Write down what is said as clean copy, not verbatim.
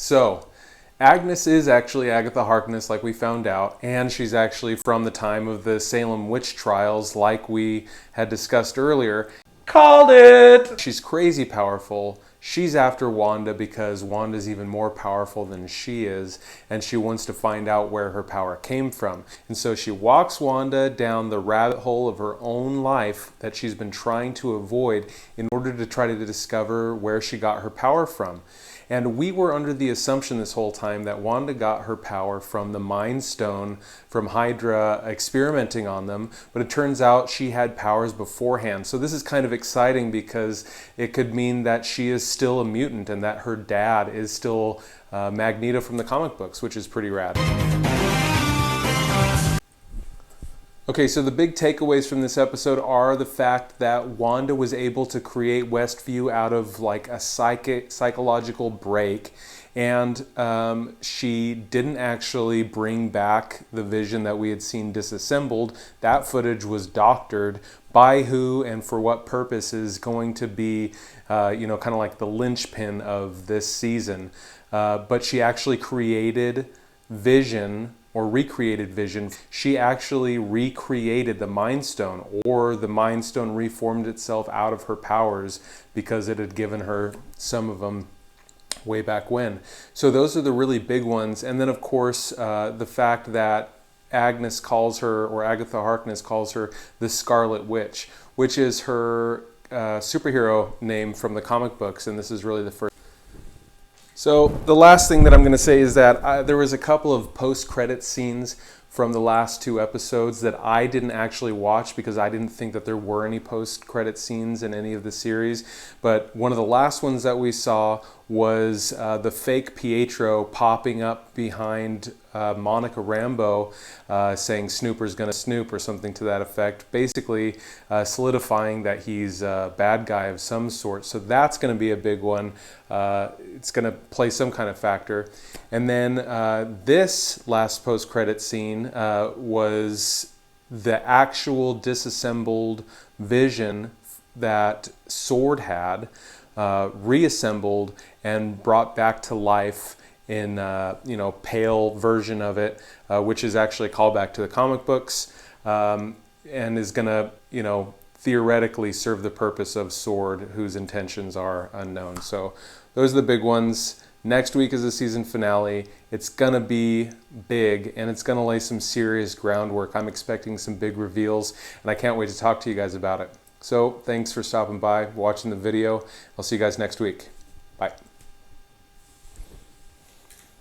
So, Agnes is actually Agatha Harkness, like we found out, and she's actually from the time of the Salem witch trials, like we had discussed earlier. Called it! She's crazy powerful. She's after Wanda because Wanda's even more powerful than she is, and she wants to find out where her power came from. And so she walks Wanda down the rabbit hole of her own life that she's been trying to avoid in order to try to discover where she got her power from. And we were under the assumption this whole time that Wanda got her power from the Mind Stone, from Hydra experimenting on them, but it turns out she had powers beforehand. So this is kind of exciting because it could mean that she is still a mutant and that her dad is still Magneto from the comic books, which is pretty rad. Okay, so the big takeaways from this episode are the fact that Wanda was able to create Westview out of like a psychological break, and she didn't actually bring back the Vision that we had seen disassembled. That footage was doctored. By who and for what purpose is going to be, kind of like the linchpin of this season. But she actually created Vision, or recreated Vision. She actually recreated the Mind Stone, or the Mind Stone reformed itself out of her powers because it had given her some of them way back when. So those are the really big ones. And then of course, the fact that Agnes calls her, or Agatha Harkness calls her, the Scarlet Witch, which is her superhero name from the comic books, and this is really the first. So the last thing that I'm going to say is that there was a couple of post-credit scenes from the last two episodes that I didn't actually watch because I didn't think that there were any post-credit scenes in any of the series. But one of the last ones that we saw was the fake Pietro popping up behind Monica Rambeau saying Snooper's gonna snoop or something to that effect, basically solidifying that he's a bad guy of some sort. So that's going to be a big one. It's going to play some kind of factor. And then this last post-credit scene was the actual disassembled Vision that Sword had, reassembled and brought back to life in pale version of it, which is actually a callback to the comic books, and is gonna theoretically serve the purpose of Sword, whose intentions are unknown. So those are the big ones. Next week is the season finale. It's gonna be big, and it's gonna lay some serious groundwork. I'm expecting some big reveals, and I can't wait to talk to you guys about it. So thanks for stopping by, watching the video. I'll see you guys next week. Bye.